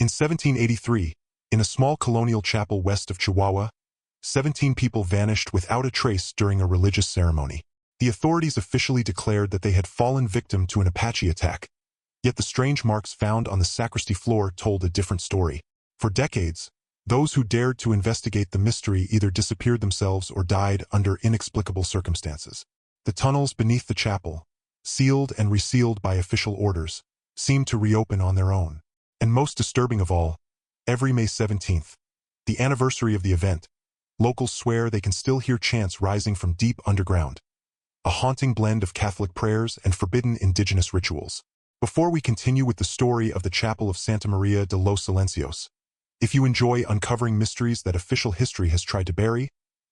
In 1783, in a small colonial chapel west of Chihuahua, 17 people vanished without a trace during a religious ceremony. The authorities officially declared that they had fallen victim to an Apache attack, yet the strange marks found on the sacristy floor told a different story. For decades, those who dared to investigate the mystery either disappeared themselves or died under inexplicable circumstances. The tunnels beneath the chapel, sealed and resealed by official orders, seemed to reopen on their own. And most disturbing of all, every May 17th, the anniversary of the event, locals swear they can still hear chants rising from deep underground, a haunting blend of Catholic prayers and forbidden indigenous rituals. Before we continue with the story of the Chapel of Santa María de los Silencios, if you enjoy uncovering mysteries that official history has tried to bury,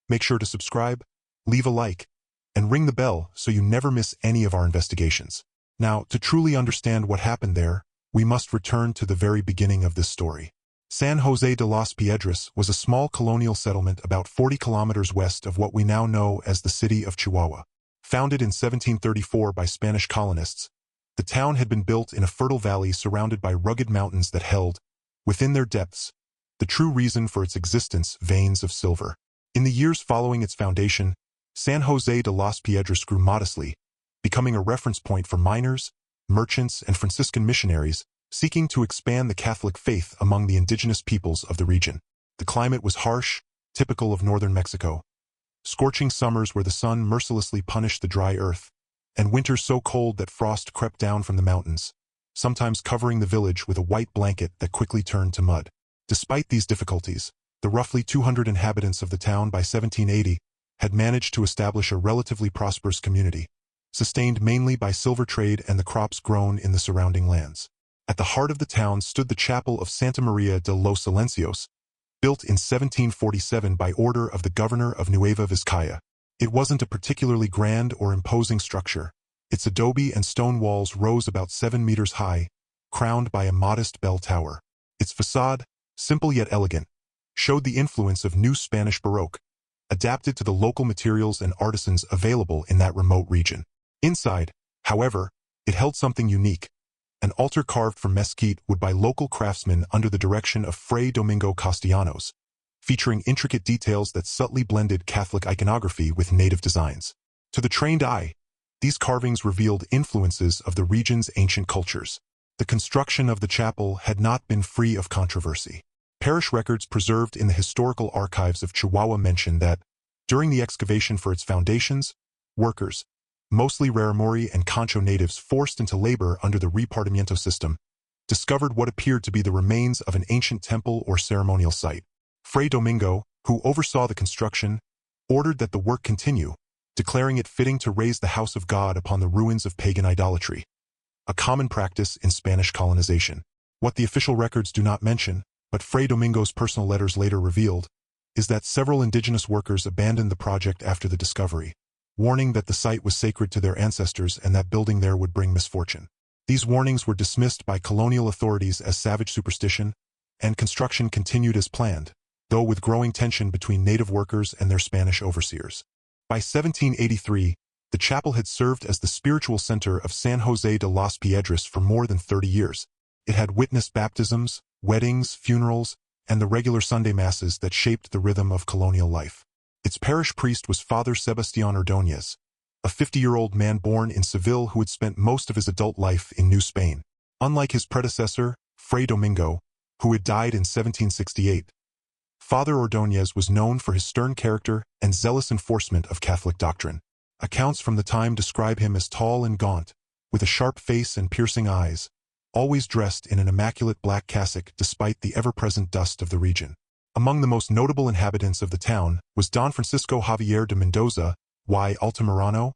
make sure to subscribe, leave a like, and ring the bell so you never miss any of our investigations. Now, to truly understand what happened there, we must return to the very beginning of this story. San José de las Piedras was a small colonial settlement about 40 kilometers west of what we now know as the city of Chihuahua. Founded in 1734 by Spanish colonists, the town had been built in a fertile valley surrounded by rugged mountains that held, within their depths, the true reason for its existence: veins of silver. In the years following its foundation, San José de las Piedras grew modestly, becoming a reference point for miners, merchants, and Franciscan missionaries seeking to expand the Catholic faith among the indigenous peoples of the region. The climate was harsh, typical of northern Mexico. Scorching summers where the sun mercilessly punished the dry earth, and winters so cold that frost crept down from the mountains, sometimes covering the village with a white blanket that quickly turned to mud. Despite these difficulties, the roughly 200 inhabitants of the town by 1780 had managed to establish a relatively prosperous community, sustained mainly by silver trade and the crops grown in the surrounding lands. At the heart of the town stood the Chapel of Santa María de los Silencios, built in 1747 by order of the governor of Nueva Vizcaya. It wasn't a particularly grand or imposing structure. Its adobe and stone walls rose about 7 meters high, crowned by a modest bell tower. Its facade, simple yet elegant, showed the influence of New Spanish Baroque, adapted to the local materials and artisans available in that remote region. Inside, however, it held something unique: an altar carved from mesquite wood by local craftsmen under the direction of Fray Domingo Castellanos, featuring intricate details that subtly blended Catholic iconography with native designs. To the trained eye, these carvings revealed influences of the region's ancient cultures. The construction of the chapel had not been free of controversy. Parish records preserved in the historical archives of Chihuahua mention that, during the excavation for its foundations, workers, mostly Raramuri and Concho natives forced into labor under the repartimiento system, discovered what appeared to be the remains of an ancient temple or ceremonial site. Fray Domingo, who oversaw the construction, ordered that the work continue, declaring it fitting to raise the house of God upon the ruins of pagan idolatry, a common practice in Spanish colonization. What the official records do not mention, but Fray Domingo's personal letters later revealed, is that several indigenous workers abandoned the project after the discovery, warning that the site was sacred to their ancestors and that building there would bring misfortune. These warnings were dismissed by colonial authorities as savage superstition, and construction continued as planned, though with growing tension between native workers and their Spanish overseers. By 1783, the chapel had served as the spiritual center of San José de las Piedras for more than 30 years. It had witnessed baptisms, weddings, funerals, and the regular Sunday masses that shaped the rhythm of colonial life. Its parish priest was Father Sebastián Ordóñez, a 50-year-old man born in Seville who had spent most of his adult life in New Spain. Unlike his predecessor, Fray Domingo, who had died in 1768, Father Ordóñez was known for his stern character and zealous enforcement of Catholic doctrine. Accounts from the time describe him as tall and gaunt, with a sharp face and piercing eyes, always dressed in an immaculate black cassock despite the ever-present dust of the region. Among the most notable inhabitants of the town was Don Francisco Javier de Mendoza y Altamirano,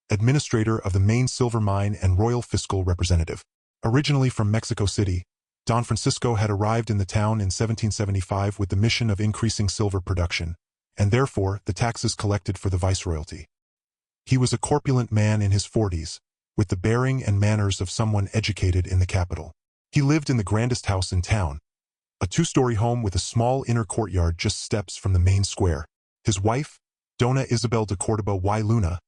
administrator of the main silver mine and royal fiscal representative. Originally from Mexico City, Don Francisco had arrived in the town in 1775 with the mission of increasing silver production, and therefore the taxes collected for the viceroyalty. He was a corpulent man in his 40s, with the bearing and manners of someone educated in the capital. He lived in the grandest house in town, a 2-story home with a small inner courtyard just steps from the main square. His wife, Dona Isabel de Córdoba y Luna,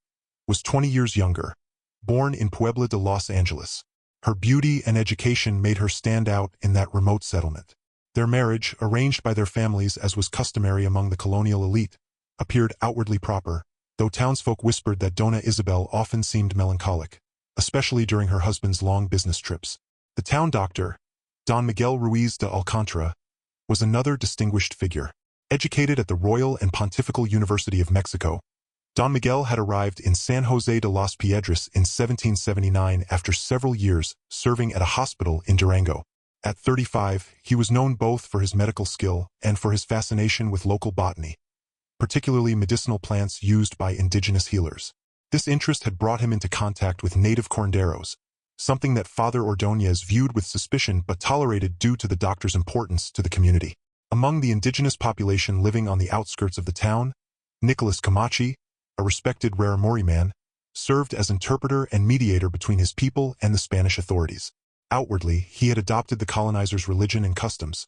was 20 years younger, born in Puebla de Los Angeles. Her beauty and education made her stand out in that remote settlement. Their marriage, arranged by their families as was customary among the colonial elite, appeared outwardly proper, though townsfolk whispered that Dona Isabel often seemed melancholic, especially during her husband's long business trips. The town doctor, Don Miguel Ruiz de Alcántara, was another distinguished figure. Educated at the Royal and Pontifical University of Mexico, Don Miguel had arrived in San José de las Piedras in 1779 after several years serving at a hospital in Durango. At 35, he was known both for his medical skill and for his fascination with local botany, particularly medicinal plants used by indigenous healers. This interest had brought him into contact with native curanderos, something that Father Ordóñez viewed with suspicion but tolerated due to the doctor's importance to the community. Among the indigenous population living on the outskirts of the town, Nicholas Camachi, a respected Raramuri man, served as interpreter and mediator between his people and the Spanish authorities. Outwardly, he had adopted the colonizers' religion and customs,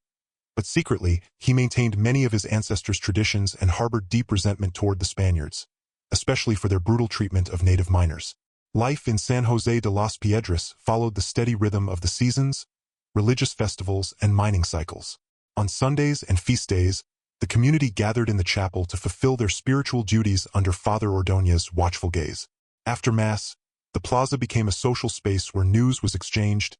but secretly, he maintained many of his ancestors' traditions and harbored deep resentment toward the Spaniards, especially for their brutal treatment of native miners. Life in San José de las Piedras followed the steady rhythm of the seasons, religious festivals, and mining cycles. On Sundays and feast days, the community gathered in the chapel to fulfill their spiritual duties under Father Ordóñez's watchful gaze. After Mass, the plaza became a social space where news was exchanged,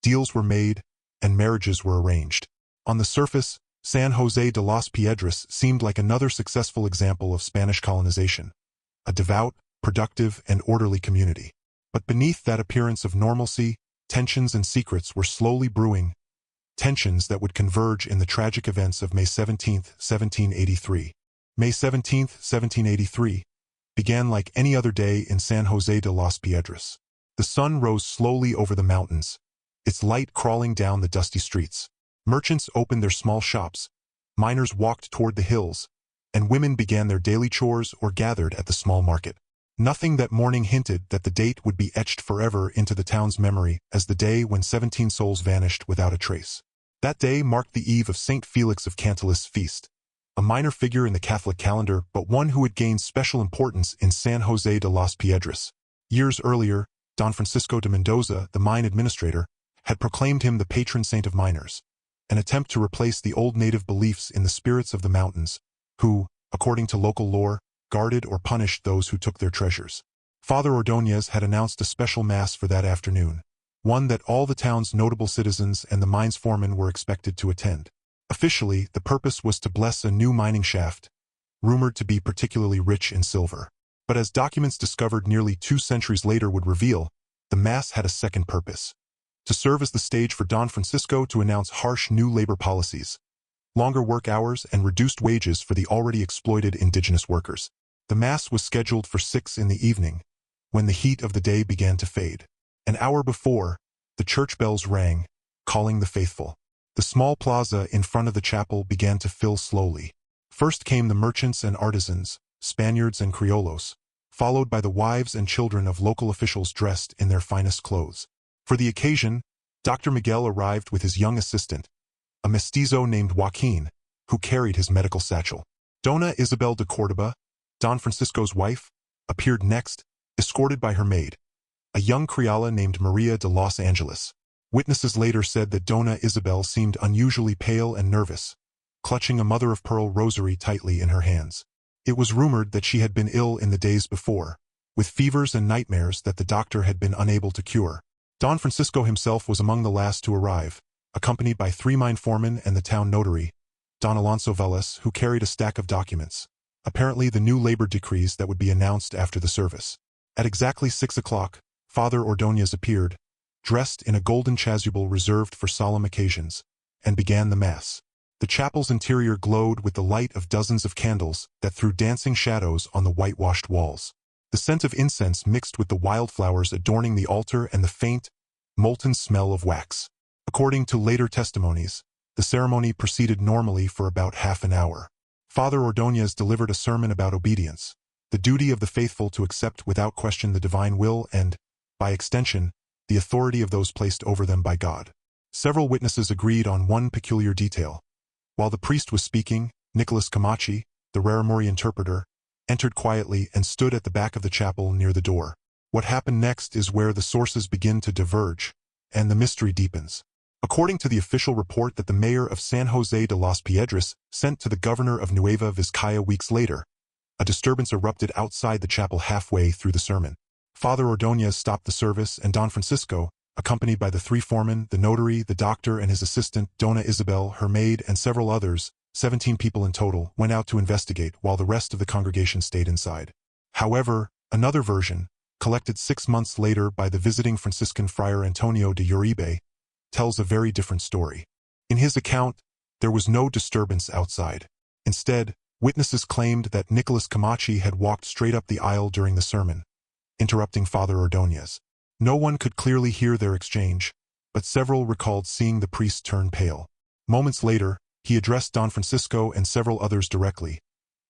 deals were made, and marriages were arranged. On the surface, San José de las Piedras seemed like another successful example of Spanish colonization, a devout, productive, and orderly community. But beneath that appearance of normalcy, tensions and secrets were slowly brewing, tensions that would converge in the tragic events of May 17, 1783. May 17, 1783, began like any other day in San José de las Piedras. The sun rose slowly over the mountains, its light crawling down the dusty streets. Merchants opened their small shops, miners walked toward the hills, and women began their daily chores or gathered at the small market. Nothing that morning hinted that the date would be etched forever into the town's memory as the day when 17 souls vanished without a trace. That day marked the eve of St. Felix of Cantalis' feast, a minor figure in the Catholic calendar but one who had gained special importance in San José de las Piedras. Years earlier, Don Francisco de Mendoza, the mine administrator, had proclaimed him the patron saint of miners, an attempt to replace the old native beliefs in the spirits of the mountains, who, according to local lore, guarded or punished those who took their treasures. Father Ordóñez had announced a special mass for that afternoon, one that all the town's notable citizens and the mine's foreman were expected to attend. Officially, the purpose was to bless a new mining shaft, rumored to be particularly rich in silver. But as documents discovered nearly 2 centuries later would reveal, the mass had a second purpose: to serve as the stage for Don Francisco to announce harsh new labor policies, longer work hours, and reduced wages for the already exploited indigenous workers. The Mass was scheduled for 6 in the evening, when the heat of the day began to fade. An hour before, the church bells rang, calling the faithful. The small plaza in front of the chapel began to fill slowly. First came the merchants and artisans, Spaniards and Criollos, followed by the wives and children of local officials dressed in their finest clothes. For the occasion, Dr. Miguel arrived with his young assistant, a mestizo named Joaquin, who carried his medical satchel. Dona Isabel de Córdoba, Don Francisco's wife, appeared next, escorted by her maid, a young Criolla named Maria de Los Angeles. Witnesses later said that Dona Isabel seemed unusually pale and nervous, clutching a mother-of-pearl rosary tightly in her hands. It was rumored that she had been ill in the days before, with fevers and nightmares that the doctor had been unable to cure. Don Francisco himself was among the last to arrive, accompanied by 3 mine foremen and the town notary, Don Alonso Velez, who carried a stack of documents, apparently the new labor decrees that would be announced after the service. At exactly 6 o'clock, Father Ordóñez appeared, dressed in a golden chasuble reserved for solemn occasions, and began the Mass. The chapel's interior glowed with the light of dozens of candles that threw dancing shadows on the whitewashed walls. The scent of incense mixed with the wildflowers adorning the altar and the faint, molten smell of wax. According to later testimonies, the ceremony proceeded normally for about half an hour. Father Ordóñez delivered a sermon about obedience, the duty of the faithful to accept without question the divine will and, by extension, the authority of those placed over them by God. Several witnesses agreed on one peculiar detail. While the priest was speaking, Nicholas Camachi, the Raramuri interpreter, entered quietly and stood at the back of the chapel near the door. What happened next is where the sources begin to diverge, and the mystery deepens. According to the official report that the mayor of San Jose de los Piedras sent to the governor of Nueva Vizcaya weeks later, a disturbance erupted outside the chapel halfway through the sermon. Father Ordóñez stopped the service, and Don Francisco, accompanied by the three foremen, the notary, the doctor, and his assistant, Dona Isabel, her maid, and several others, 17 people in total, went out to investigate while the rest of the congregation stayed inside. However, another version, collected 6 months later by the visiting Franciscan friar Antonio de Uribe, tells a very different story. In his account, there was no disturbance outside. Instead, witnesses claimed that Nicholas Camachi had walked straight up the aisle during the sermon, interrupting Father Ordóñez. No one could clearly hear their exchange, but several recalled seeing the priest turn pale. Moments later, he addressed Don Francisco and several others directly,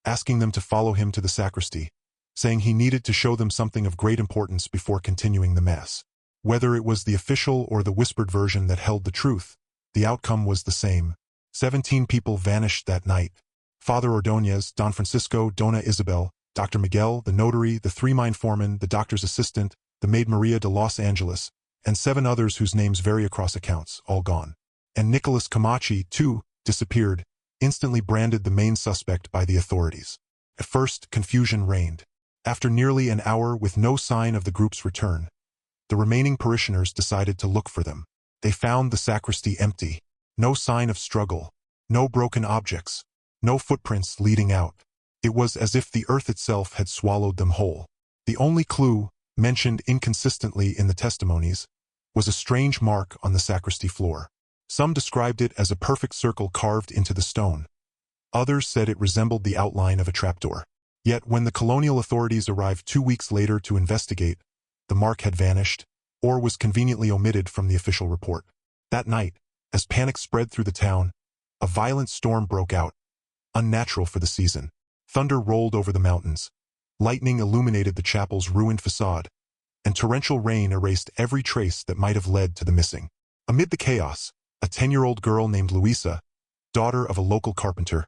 asking them to follow him to the sacristy, saying he needed to show them something of great importance before continuing the Mass. Whether it was the official or the whispered version that held the truth, the outcome was the same. 17 people vanished that night. Father Ordóñez, Don Francisco, Dona Isabel, Dr. Miguel, the notary, the three mine foremen, the doctor's assistant, the maid Maria de Los Angeles, and 7 others whose names vary across accounts, all gone. And Nicholas Camachi, too, disappeared, instantly branded the main suspect by the authorities. At first, confusion reigned. After nearly an hour with no sign of the group's return, the remaining parishioners decided to look for them. They found the sacristy empty. No sign of struggle. No broken objects. No footprints leading out. It was as if the earth itself had swallowed them whole. The only clue, mentioned inconsistently in the testimonies, was a strange mark on the sacristy floor. Some described it as a perfect circle carved into the stone. Others said it resembled the outline of a trapdoor. Yet when the colonial authorities arrived 2 weeks later to investigate, the mark had vanished, or was conveniently omitted from the official report. That night, as panic spread through the town, a violent storm broke out, unnatural for the season. Thunder rolled over the mountains, lightning illuminated the chapel's ruined facade, and torrential rain erased every trace that might have led to the missing. Amid the chaos, a 10-year-old girl named Luisa, daughter of a local carpenter,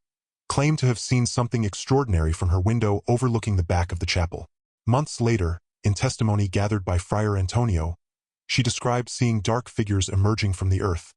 claimed to have seen something extraordinary from her window overlooking the back of the chapel. Months later, in testimony gathered by Friar Antonio, she described seeing dark figures emerging from the earth,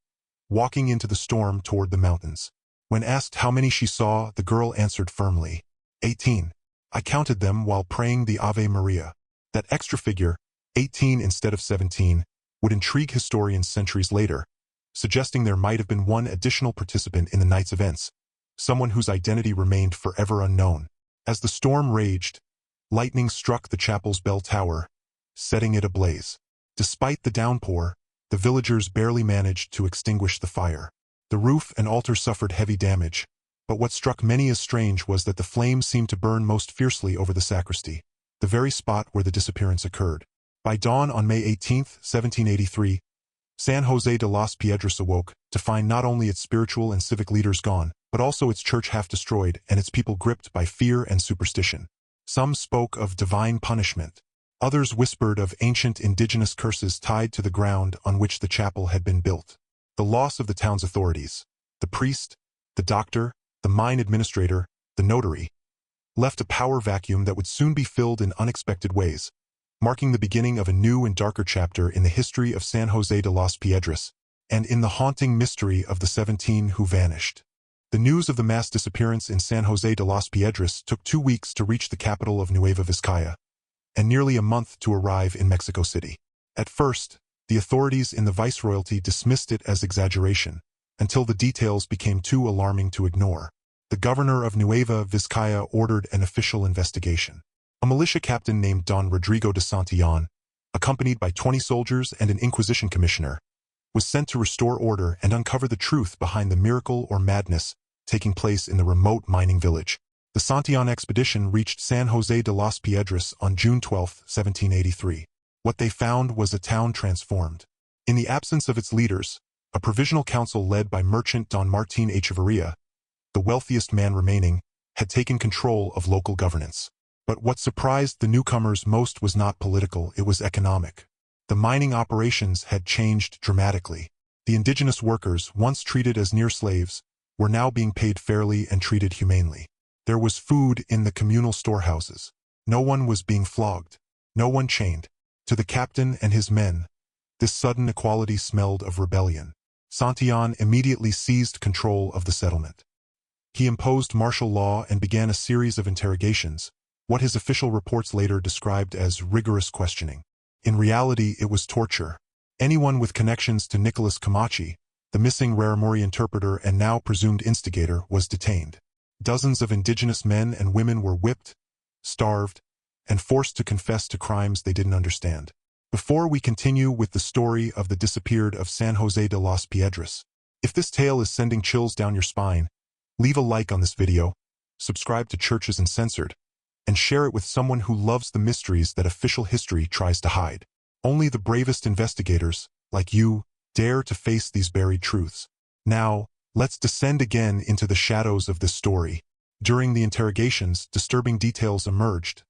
walking into the storm toward the mountains. When asked how many she saw, the girl answered firmly, 18. I counted them while praying the Ave Maria. That extra figure, 18 instead of 17, would intrigue historians centuries later, suggesting there might have been one additional participant in the night's events, someone whose identity remained forever unknown. As the storm raged, lightning struck the chapel's bell tower, setting it ablaze. Despite the downpour, the villagers barely managed to extinguish the fire. The roof and altar suffered heavy damage, but what struck many as strange was that the flames seemed to burn most fiercely over the sacristy, the very spot where the disappearance occurred. By dawn on May 18, 1783, San Jose de los Piedras awoke to find not only its spiritual and civic leaders gone, but also its church half destroyed and its people gripped by fear and superstition. Some spoke of divine punishment. Others whispered of ancient indigenous curses tied to the ground on which the chapel had been built. The loss of the town's authorities, the priest, the doctor, the mine administrator, the notary, left a power vacuum that would soon be filled in unexpected ways, marking the beginning of a new and darker chapter in the history of San Jose de los Piedras, and in the haunting mystery of the 17 who vanished. The news of the mass disappearance in San Jose de los Piedras took 2 weeks to reach the capital of Nueva Vizcaya, and nearly a month to arrive in Mexico City. At first, the authorities in the viceroyalty dismissed it as exaggeration, until the details became too alarming to ignore. The governor of Nueva Vizcaya ordered an official investigation. A militia captain named Don Rodrigo de Santillán, accompanied by 20 soldiers and an Inquisition commissioner, was sent to restore order and uncover the truth behind the miracle or madness taking place in the remote mining village. The Santillán expedition reached San Jose de los Piedras on June 12, 1783. What they found was a town transformed. In the absence of its leaders, a provisional council led by merchant Don Martín Echeverría, the wealthiest man remaining, had taken control of local governance. But what surprised the newcomers most was not political, it was economic. The mining operations had changed dramatically. The indigenous workers, once treated as near slaves, were now being paid fairly and treated humanely. There was food in the communal storehouses. No one was being flogged. No one chained. To the captain and his men, this sudden equality smelled of rebellion. Santillan immediately seized control of the settlement. He imposed martial law and began a series of interrogations, what his official reports later described as rigorous questioning. In reality, it was torture. Anyone with connections to Nicholas Camachi, the missing Raramuri interpreter and now presumed instigator, was detained. Dozens of indigenous men and women were whipped, starved, and forced to confess to crimes they didn't understand. Before we continue with the story of the disappeared of San Jose de las Piedras, if this tale is sending chills down your spine, leave a like on this video, subscribe to Churches Uncensored, and share it with someone who loves the mysteries that official history tries to hide. Only the bravest investigators, like you, dare to face these buried truths. Now, let's descend again into the shadows of this story. During the interrogations, disturbing details emerged,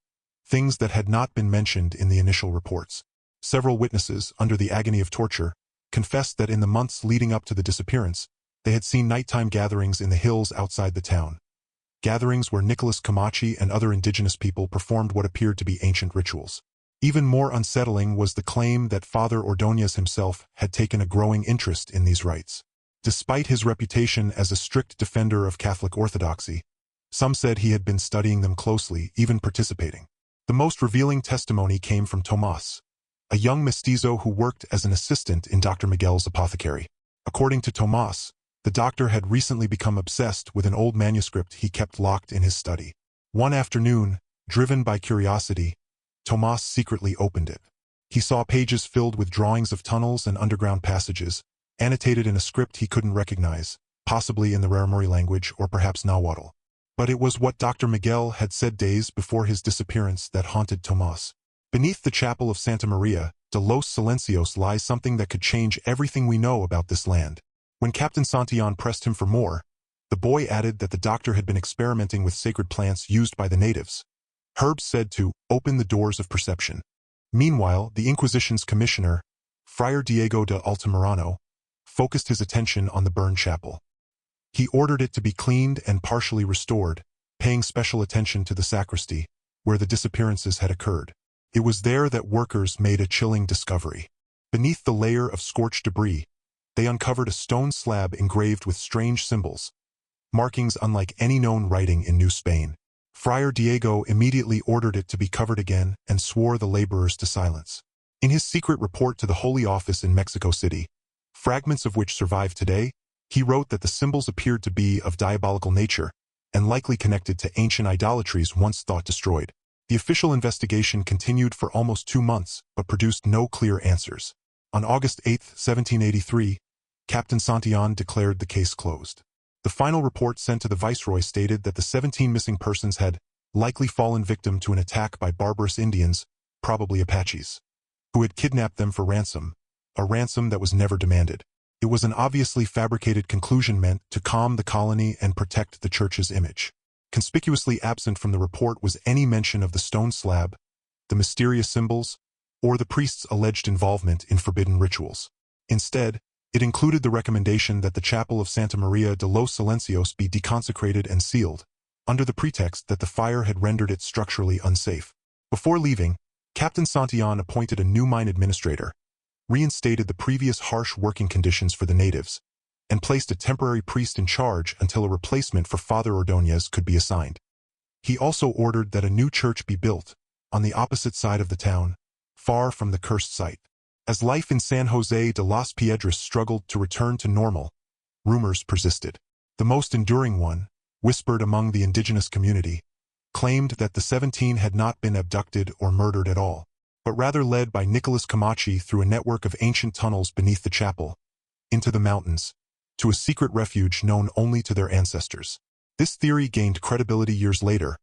things that had not been mentioned in the initial reports. Several witnesses, under the agony of torture, confessed that in the months leading up to the disappearance, they had seen nighttime gatherings in the hills outside the town. Gatherings where Nicholas Camachi and other indigenous people performed what appeared to be ancient rituals. Even more unsettling was the claim that Father Ordóñez himself had taken a growing interest in these rites. Despite his reputation as a strict defender of Catholic orthodoxy, some said he had been studying them closely, even participating. The most revealing testimony came from Tomás, a young mestizo who worked as an assistant in Dr. Miguel's apothecary. According to Tomás, the doctor had recently become obsessed with an old manuscript he kept locked in his study. One afternoon, driven by curiosity, Tomás secretly opened it. He saw pages filled with drawings of tunnels and underground passages, annotated in a script he couldn't recognize, possibly in the Raramuri language or perhaps Nahuatl. But it was what Dr. Miguel had said days before his disappearance that haunted Tomás. Beneath the chapel of Santa María de los Silencios lies something that could change everything we know about this land. When Captain Santillan pressed him for more, the boy added that the doctor had been experimenting with sacred plants used by the natives. Herbs said to open the doors of perception. Meanwhile, the Inquisition's commissioner, Friar Diego de Altamirano, focused his attention on the burned chapel. He ordered it to be cleaned and partially restored, paying special attention to the sacristy, where the disappearances had occurred. It was there that workers made a chilling discovery. Beneath the layer of scorched debris, they uncovered a stone slab engraved with strange symbols, markings unlike any known writing in New Spain. Friar Diego immediately ordered it to be covered again and swore the laborers to silence. In his secret report to the Holy Office in Mexico City, fragments of which survive today, he wrote that the symbols appeared to be of diabolical nature and likely connected to ancient idolatries once thought destroyed. The official investigation continued for almost 2 months, but produced no clear answers. On August 8, 1783, Captain Santillan declared the case closed. The final report sent to the viceroy stated that the 17 missing persons had likely fallen victim to an attack by barbarous Indians, probably Apaches, who had kidnapped them for ransom, a ransom that was never demanded. It was an obviously fabricated conclusion meant to calm the colony and protect the church's image. Conspicuously absent from the report was any mention of the stone slab, the mysterious symbols, or the priest's alleged involvement in forbidden rituals. Instead, it included the recommendation that the chapel of Santa María de los Silencios be deconsecrated and sealed, under the pretext that the fire had rendered it structurally unsafe. Before leaving, Captain Santillan appointed a new mine administrator, reinstated the previous harsh working conditions for the natives, and placed a temporary priest in charge until a replacement for Father Ordóñez could be assigned. He also ordered that a new church be built, on the opposite side of the town, far from the cursed site. As life in San Jose de las Piedras struggled to return to normal, rumors persisted. The most enduring one, whispered among the indigenous community, claimed that the 17 had not been abducted or murdered at all, but rather led by Nicholas Camachi through a network of ancient tunnels beneath the chapel, into the mountains, to a secret refuge known only to their ancestors. This theory gained credibility years later,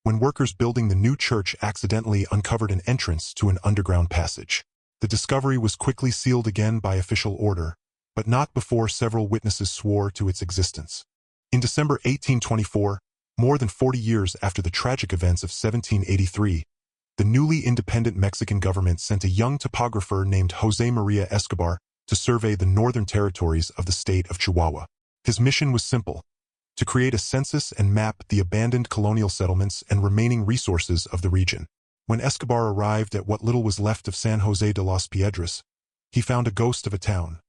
when workers building the new church accidentally uncovered an entrance to an underground passage. The discovery was quickly sealed again by official order, but not before several witnesses swore to its existence. In December 1824, more than 40 years after the tragic events of 1783, the newly independent Mexican government sent a young topographer named José María Escobar to survey the northern territories of the state of Chihuahua. His mission was simple: to create a census and map the abandoned colonial settlements and remaining resources of the region. When Escobar arrived at what little was left of San Jose de las Piedras, he found a ghost of a town,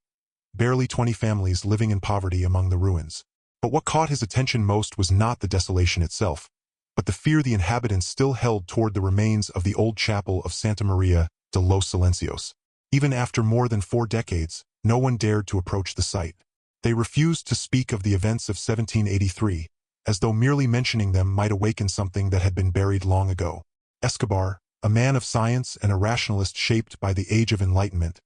barely 20 families living in poverty among the ruins. But what caught his attention most was not the desolation itself, but the fear the inhabitants still held toward the remains of the old chapel of Santa María de los Silencios. Even after more than 4 decades, no one dared to approach the site. They refused to speak of the events of 1783, as though merely mentioning them might awaken something that had been buried long ago. Escobar, a man of science and a rationalist shaped by the Age of Enlightenment,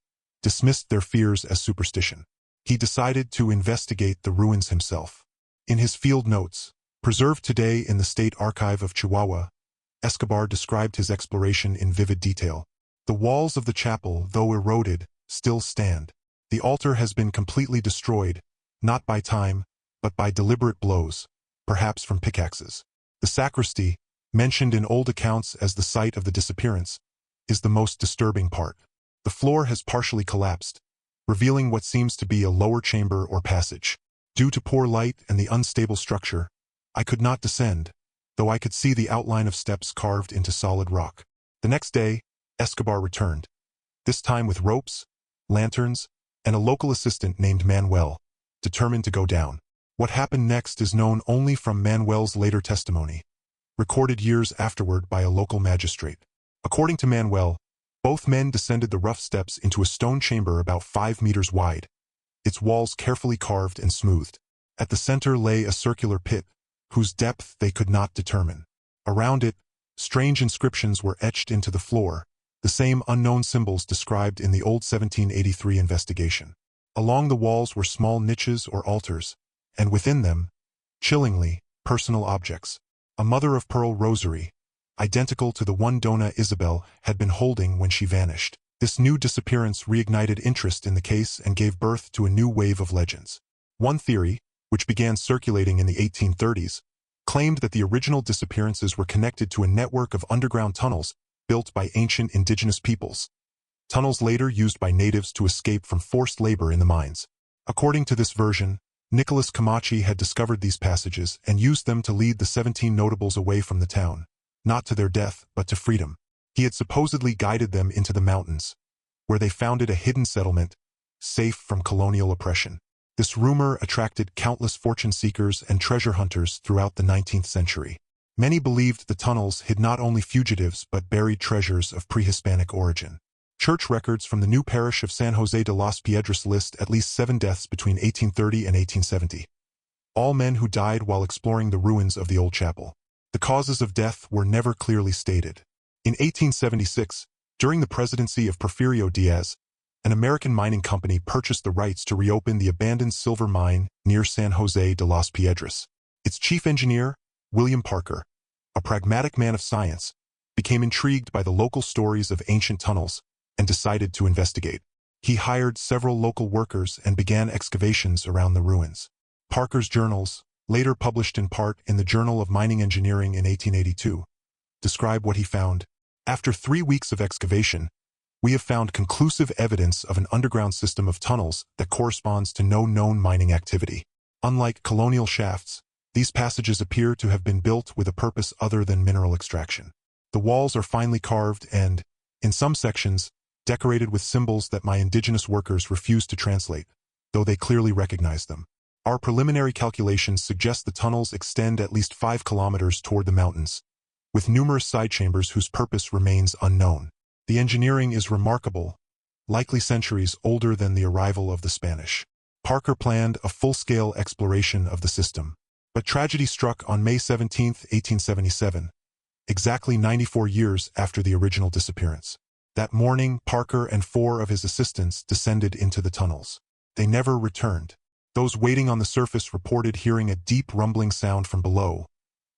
dismissed their fears as superstition. He decided to investigate the ruins himself. In his field notes, preserved today in the State Archive of Chihuahua, Escobar described his exploration in vivid detail. The walls of the chapel, though eroded, still stand. The altar has been completely destroyed, not by time, but by deliberate blows, perhaps from pickaxes. The sacristy, mentioned in old accounts as the site of the disappearance, is the most disturbing part. The floor has partially collapsed, revealing what seems to be a lower chamber or passage. Due to poor light and the unstable structure, I could not descend, though I could see the outline of steps carved into solid rock. The next day, Escobar returned, this time with ropes, lanterns, and a local assistant named Manuel, determined to go down. What happened next is known only from Manuel's later testimony, recorded years afterward by a local magistrate. According to Manuel, both men descended the rough steps into a stone chamber about 5 meters wide, its walls carefully carved and smoothed. At the center lay a circular pit, whose depth they could not determine. Around it, strange inscriptions were etched into the floor, the same unknown symbols described in the old 1783 investigation. Along the walls were small niches or altars, and within them, chillingly, personal objects. A mother-of-pearl rosary, identical to the one Dona Isabel had been holding when she vanished. This new disappearance reignited interest in the case and gave birth to a new wave of legends. One theory, which began circulating in the 1830s, claimed that the original disappearances were connected to a network of underground tunnels built by ancient indigenous peoples, tunnels later used by natives to escape from forced labor in the mines. According to this version, Nicholas Camachi had discovered these passages and used them to lead the 17 notables away from the town, not to their death but to freedom. He had supposedly guided them into the mountains, where they founded a hidden settlement, safe from colonial oppression. This rumor attracted countless fortune seekers and treasure hunters throughout the 19th century. Many believed the tunnels hid not only fugitives but buried treasures of pre-Hispanic origin. Church records from the new parish of San Jose de las Piedras list at least 7 deaths between 1830 and 1870. All men who died while exploring the ruins of the old chapel. The causes of death were never clearly stated. In 1876, during the presidency of Porfirio Diaz, an American mining company purchased the rights to reopen the abandoned silver mine near San Jose de las Piedras. Its chief engineer, William Parker, a pragmatic man of science, became intrigued by the local stories of ancient tunnels and decided to investigate. He hired several local workers and began excavations around the ruins. Parker's journals, later published in part in the Journal of Mining Engineering in 1882, describe what he found. After 3 weeks of excavation, we have found conclusive evidence of an underground system of tunnels that corresponds to no known mining activity. Unlike colonial shafts, these passages appear to have been built with a purpose other than mineral extraction. The walls are finely carved and, in some sections, decorated with symbols that my indigenous workers refused to translate, though they clearly recognized them. Our preliminary calculations suggest the tunnels extend at least 5 kilometers toward the mountains, with numerous side chambers whose purpose remains unknown. The engineering is remarkable, likely centuries older than the arrival of the Spanish. Parker planned a full-scale exploration of the system, but tragedy struck on May 17, 1877, exactly 94 years after the original disappearance. That morning, Parker and 4 of his assistants descended into the tunnels. They never returned. Those waiting on the surface reported hearing a deep rumbling sound from below,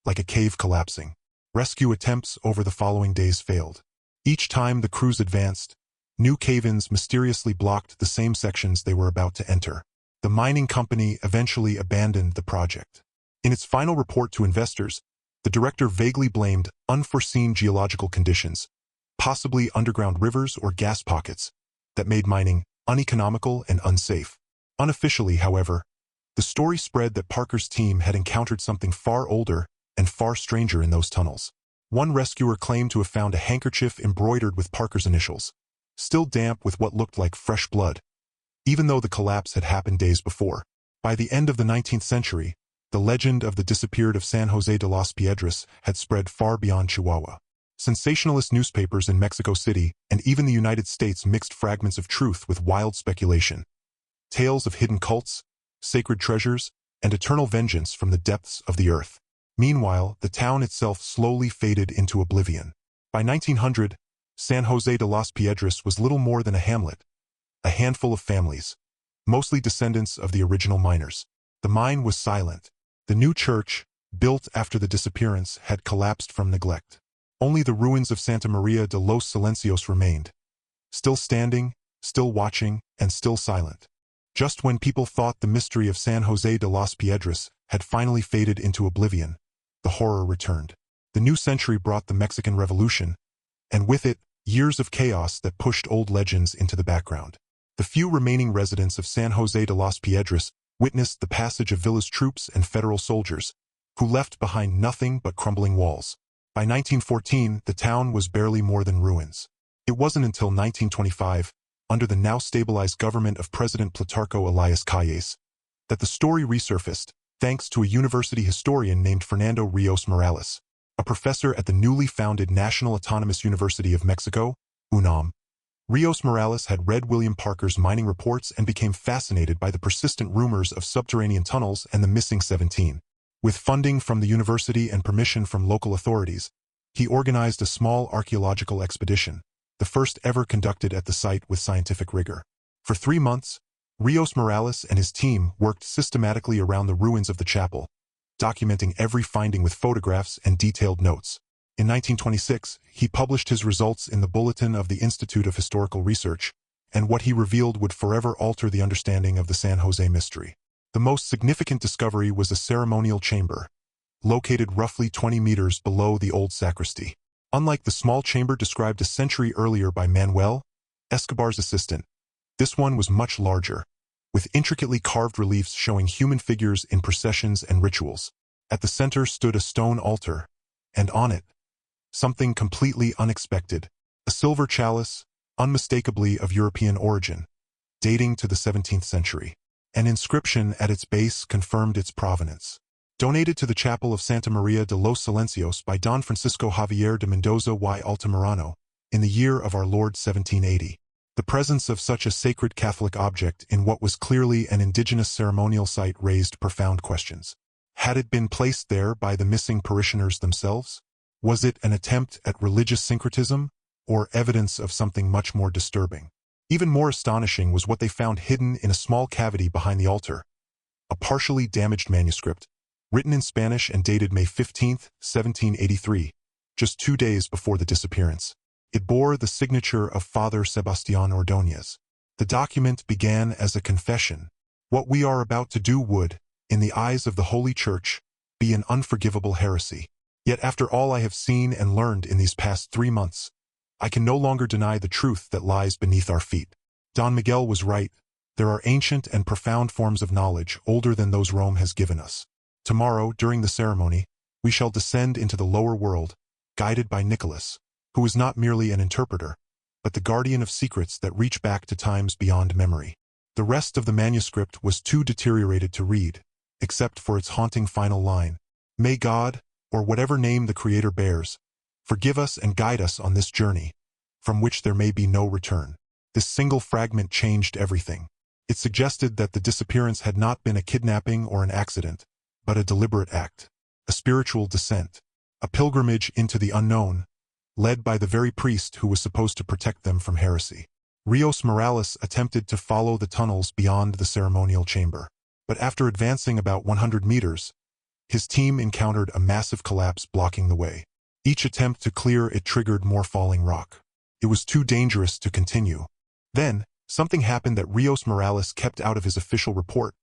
like a cave collapsing. Rescue attempts over the following days failed. Each time the crews advanced, new cave-ins mysteriously blocked the same sections they were about to enter. The mining company eventually abandoned the project. In its final report to investors, the director vaguely blamed unforeseen geological conditions, possibly underground rivers or gas pockets, that made mining uneconomical and unsafe. Unofficially, however, the story spread that Parker's team had encountered something far older and far stranger in those tunnels. One rescuer claimed to have found a handkerchief embroidered with Parker's initials, still damp with what looked like fresh blood. even though the collapse had happened days before. By the end of the 19th century, the legend of the disappeared of San Jose de las Piedras had spread far beyond Chihuahua. Sensationalist newspapers in Mexico City and even the United States mixed fragments of truth with wild speculation. Tales of hidden cults, sacred treasures, and eternal vengeance from the depths of the earth. Meanwhile, the town itself slowly faded into oblivion. By 1900, San Jose de las Piedras was little more than a hamlet, a handful of families, mostly descendants of the original miners. The mine was silent. The new church, built after the disappearance, had collapsed from neglect. Only the ruins of Santa María de los Silencios remained, still standing, still watching, and still silent. Just when people thought the mystery of San Jose de las Piedras had finally faded into oblivion, the horror returned. The new century brought the Mexican Revolution, and with it, years of chaos that pushed old legends into the background. The few remaining residents of San Jose de las Piedras witnessed the passage of village troops and federal soldiers, who left behind nothing but crumbling walls. By 1914, the town was barely more than ruins. It wasn't until 1925, under the now stabilized government of President Plutarco Elias Calles, that the story resurfaced, thanks to a university historian named Fernando Rios Morales, a professor at the newly founded National Autonomous University of Mexico, UNAM. Rios Morales had read William Parker's mining reports and became fascinated by the persistent rumors of subterranean tunnels and the missing 17. With funding from the university and permission from local authorities, he organized a small archaeological expedition, the first ever conducted at the site with scientific rigor. For 3 months, Rios Morales and his team worked systematically around the ruins of the chapel, documenting every finding with photographs and detailed notes. In 1926, he published his results in the Bulletin of the Institute of Historical Research, and what he revealed would forever alter the understanding of the San Jose mystery. The most significant discovery was a ceremonial chamber, located roughly 20 meters below the old sacristy. Unlike the small chamber described a century earlier by Manuel, Escobar's assistant, this one was much larger, with intricately carved reliefs showing human figures in processions and rituals. At the center stood a stone altar, and on it, something completely unexpected, a silver chalice, unmistakably of European origin, dating to the 17th century. An inscription at its base confirmed its provenance. Donated to the chapel of Santa María de los Silencios by Don Francisco Javier de Mendoza y Altamirano, in the year of our Lord 1780. The presence of such a sacred Catholic object in what was clearly an indigenous ceremonial site raised profound questions. Had it been placed there by the missing parishioners themselves? Was it an attempt at religious syncretism, or evidence of something much more disturbing? Even more astonishing was what they found hidden in a small cavity behind the altar, a partially damaged manuscript, written in Spanish and dated May 15, 1783, just 2 days before the disappearance. It bore the signature of Father Sebastián Ordóñez. The document began as a confession. What we are about to do would, in the eyes of the Holy Church, be an unforgivable heresy. Yet after all I have seen and learned in these past 3 months, I can no longer deny the truth that lies beneath our feet. Don Miguel was right. There are ancient and profound forms of knowledge older than those Rome has given us. Tomorrow, during the ceremony, we shall descend into the lower world, guided by Nicholas, who is not merely an interpreter, but the guardian of secrets that reach back to times beyond memory. The rest of the manuscript was too deteriorated to read, except for its haunting final line. May God, or whatever name the Creator bears, forgive us and guide us on this journey, from which there may be no return. This single fragment changed everything. It suggested that the disappearance had not been a kidnapping or an accident, but a deliberate act, a spiritual descent, a pilgrimage into the unknown, led by the very priest who was supposed to protect them from heresy. Rios Morales attempted to follow the tunnels beyond the ceremonial chamber, but after advancing about 100 meters, his team encountered a massive collapse blocking the way. Each attempt to clear it triggered more falling rock. It was too dangerous to continue. Then, something happened that Rios Morales kept out of his official report,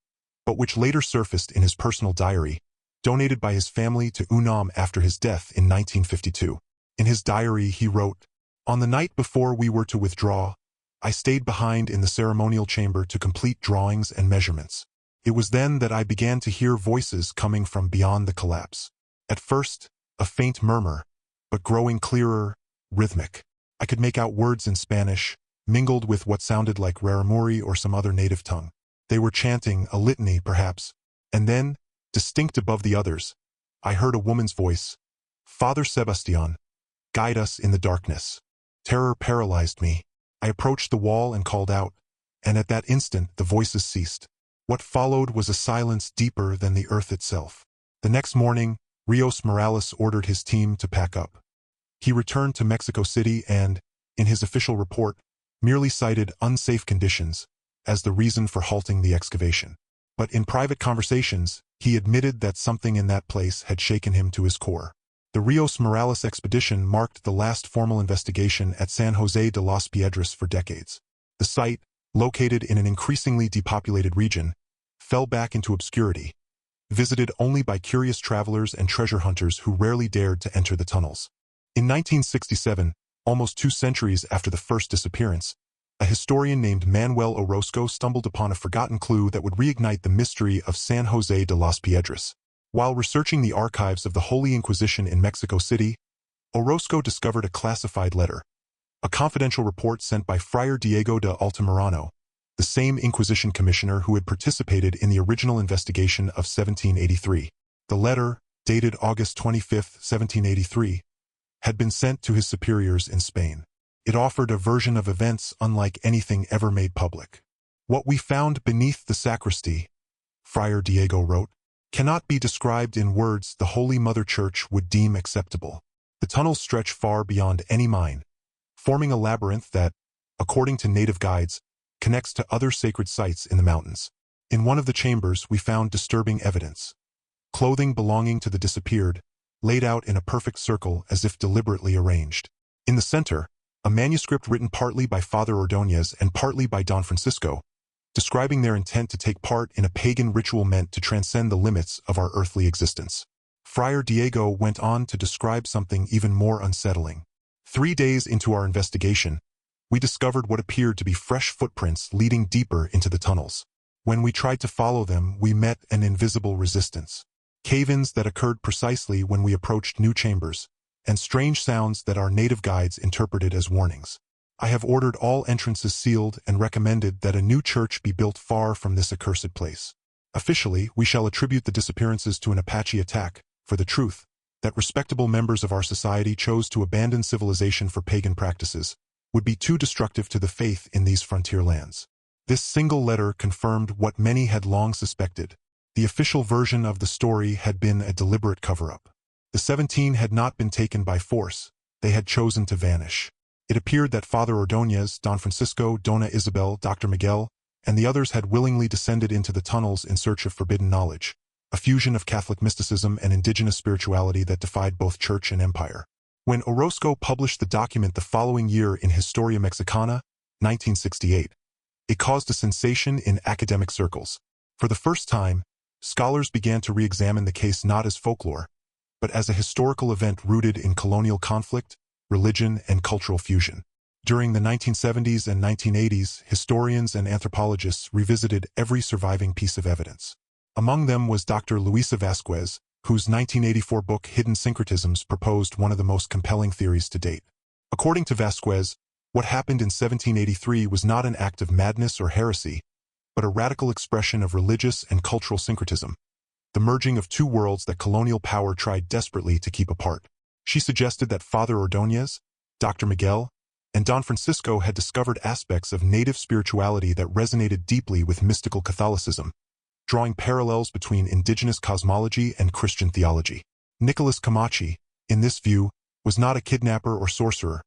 but which later surfaced in his personal diary, donated by his family to UNAM after his death in 1952. In his diary he wrote, "On the night before we were to withdraw, I stayed behind in the ceremonial chamber to complete drawings and measurements. It was then that I began to hear voices coming from beyond the collapse. At first, a faint murmur, but growing clearer, rhythmic. I could make out words in Spanish, mingled with what sounded like Raramuri or some other native tongue. They were chanting a litany, perhaps, and then, distinct above the others, I heard a woman's voice. Father Sebastian, guide us in the darkness. Terror paralyzed me. I approached the wall and called out, and at that instant the voices ceased. What followed was a silence deeper than the earth itself. The next morning, Rios Morales ordered his team to pack up. He returned to Mexico City and, in his official report, merely cited unsafe conditions as the reason for halting the excavation. But in private conversations, he admitted that something in that place had shaken him to his core. The Rios Morales expedition marked the last formal investigation at San Jose de las Piedras for decades. The site, located in an increasingly depopulated region, fell back into obscurity, visited only by curious travelers and treasure hunters who rarely dared to enter the tunnels. In 1967, almost 2 centuries after the first disappearance, a historian named Manuel Orozco stumbled upon a forgotten clue that would reignite the mystery of San Jose de las Piedras. While researching the archives of the Holy Inquisition in Mexico City, Orozco discovered a classified letter, a confidential report sent by Friar Diego de Altamirano, the same Inquisition commissioner who had participated in the original investigation of 1783. The letter, dated August 25, 1783, had been sent to his superiors in Spain. It offered a version of events unlike anything ever made public. What we found beneath the sacristy, Friar Diego wrote, cannot be described in words the Holy Mother Church would deem acceptable. The tunnels stretch far beyond any mine, forming a labyrinth that, according to native guides, connects to other sacred sites in the mountains. In one of the chambers, we found disturbing evidence. Clothing belonging to the disappeared, laid out in a perfect circle as if deliberately arranged. In the center, a manuscript written partly by Father Ordóñez and partly by Don Francisco, describing their intent to take part in a pagan ritual meant to transcend the limits of our earthly existence. Friar Diego went on to describe something even more unsettling. 3 days into our investigation, we discovered what appeared to be fresh footprints leading deeper into the tunnels. When we tried to follow them, we met an invisible resistance. Cave-ins that occurred precisely when we approached new chambers, and strange sounds that our native guides interpreted as warnings. I have ordered all entrances sealed and recommended that a new church be built far from this accursed place. Officially, we shall attribute the disappearances to an Apache attack, for the truth, that respectable members of our society chose to abandon civilization for pagan practices, would be too destructive to the faith in these frontier lands. This single letter confirmed what many had long suspected. The official version of the story had been a deliberate cover-up. The 17 had not been taken by force, they had chosen to vanish. It appeared that Father Ordóñez, Don Francisco, Dona Isabel, Dr. Miguel, and the others had willingly descended into the tunnels in search of forbidden knowledge, a fusion of Catholic mysticism and indigenous spirituality that defied both church and empire. When Orozco published the document the following year in Historia Mexicana, 1968, it caused a sensation in academic circles. For the first time, scholars began to re-examine the case not as folklore, but as a historical event rooted in colonial conflict, religion, and cultural fusion. During the 1970s and 1980s, historians and anthropologists revisited every surviving piece of evidence. Among them was Dr. Luisa Vasquez, whose 1984 book Hidden Syncretisms proposed one of the most compelling theories to date. According to Vasquez, what happened in 1783 was not an act of madness or heresy, but a radical expression of religious and cultural syncretism, the merging of two worlds that colonial power tried desperately to keep apart. She suggested that Father Ordóñez, Dr. Miguel, and Don Francisco had discovered aspects of native spirituality that resonated deeply with mystical Catholicism, drawing parallels between indigenous cosmology and Christian theology. Nicholas Camachi, in this view, was not a kidnapper or sorcerer,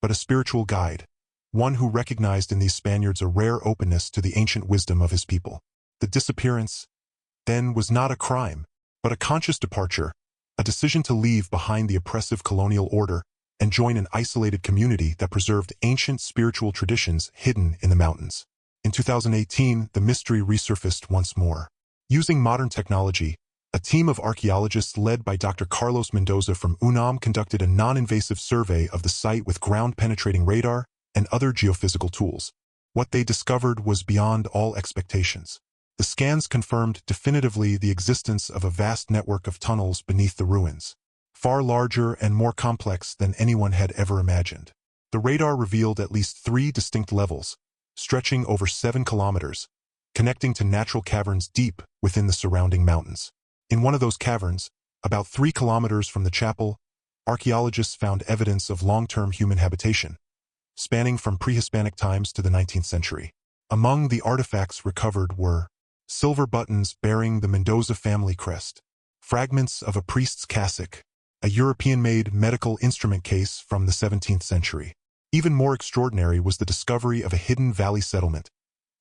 but a spiritual guide, one who recognized in these Spaniards a rare openness to the ancient wisdom of his people. The disappearance, then, was not a crime, but a conscious departure, a decision to leave behind the oppressive colonial order and join an isolated community that preserved ancient spiritual traditions hidden in the mountains. In 2018, the mystery resurfaced once more. Using modern technology, a team of archaeologists led by Dr. Carlos Mendoza from UNAM conducted a non-invasive survey of the site with ground-penetrating radar and other geophysical tools. What they discovered was beyond all expectations. The scans confirmed definitively the existence of a vast network of tunnels beneath the ruins, far larger and more complex than anyone had ever imagined. The radar revealed at least 3 distinct levels, stretching over 7 kilometers, connecting to natural caverns deep within the surrounding mountains. In one of those caverns, about 3 kilometers from the chapel, archaeologists found evidence of long-term human habitation, spanning from pre-Hispanic times to the 19th century. Among the artifacts recovered were silver buttons bearing the Mendoza family crest, fragments of a priest's cassock, a European-made medical instrument case from the 17th century. Even more extraordinary was the discovery of a hidden valley settlement,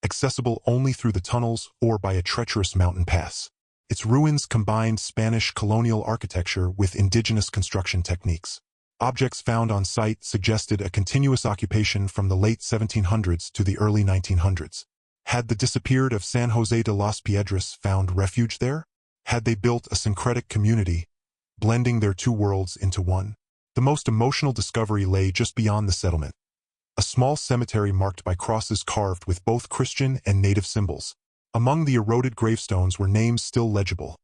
accessible only through the tunnels or by a treacherous mountain pass. Its ruins combined Spanish colonial architecture with indigenous construction techniques. Objects found on site suggested a continuous occupation from the late 1700s to the early 1900s. Had the disappeared of San Jose de las Piedras found refuge there? Had they built a syncretic community, blending their two worlds into one? The most emotional discovery lay just beyond the settlement. A small cemetery marked by crosses carved with both Christian and native symbols. Among the eroded gravestones were names still legible: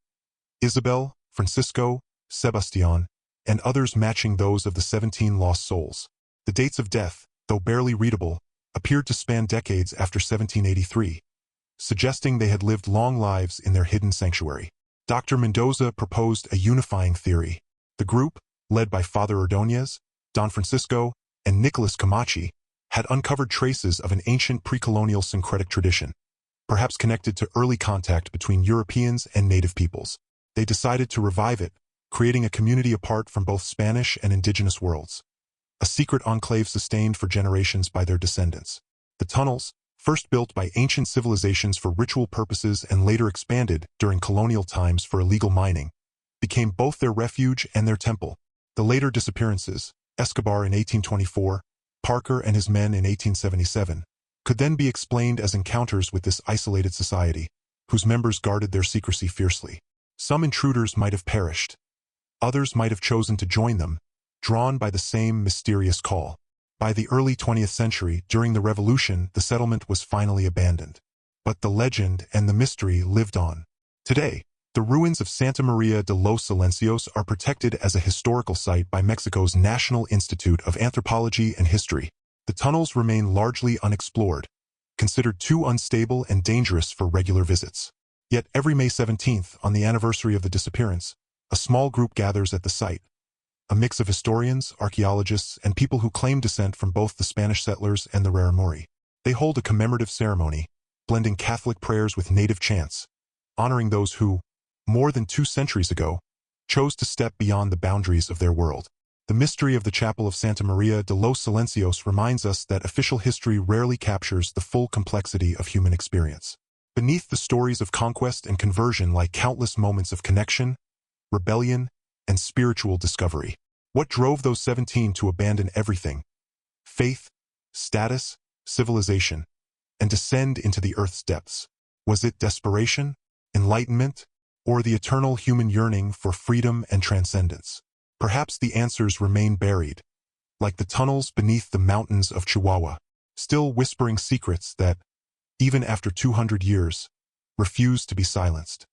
Isabel, Francisco, Sebastian, and others matching those of the 17 lost souls. The dates of death, though barely readable, appeared to span decades after 1783, suggesting they had lived long lives in their hidden sanctuary. Dr. Mendoza proposed a unifying theory. The group, led by Father Ordóñez, Don Francisco, and Nicholas Camachi, had uncovered traces of an ancient pre-colonial syncretic tradition, perhaps connected to early contact between Europeans and native peoples. They decided to revive it, creating a community apart from both Spanish and indigenous worlds, a secret enclave sustained for generations by their descendants. The tunnels, first built by ancient civilizations for ritual purposes and later expanded during colonial times for illegal mining, became both their refuge and their temple. The later disappearances, Escobar in 1824, Parker and his men in 1877, could then be explained as encounters with this isolated society, whose members guarded their secrecy fiercely. Some intruders might have perished. Others might have chosen to join them, drawn by the same mysterious call. By the early 20th century, during the Revolution, the settlement was finally abandoned. But the legend and the mystery lived on. Today, the ruins of Santa María de los Silencios are protected as a historical site by Mexico's National Institute of Anthropology and History. The tunnels remain largely unexplored, considered too unstable and dangerous for regular visits. Yet every May 17th, on the anniversary of the disappearance, a small group gathers at the site, a mix of historians, archaeologists, and people who claim descent from both the Spanish settlers and the Raramuri. They hold a commemorative ceremony, blending Catholic prayers with native chants, honoring those who, more than 2 centuries ago, chose to step beyond the boundaries of their world. The mystery of the Chapel of Santa María de los Silencios reminds us that official history rarely captures the full complexity of human experience. Beneath the stories of conquest and conversion lie countless moments of connection, rebellion, and spiritual discovery. What drove those 17 to abandon everything: faith, status, civilization, and descend into the earth's depths? Was it desperation, enlightenment, or the eternal human yearning for freedom and transcendence? Perhaps the answers remain buried, like the tunnels beneath the mountains of Chihuahua, still whispering secrets that, even after 200 years, refuse to be silenced.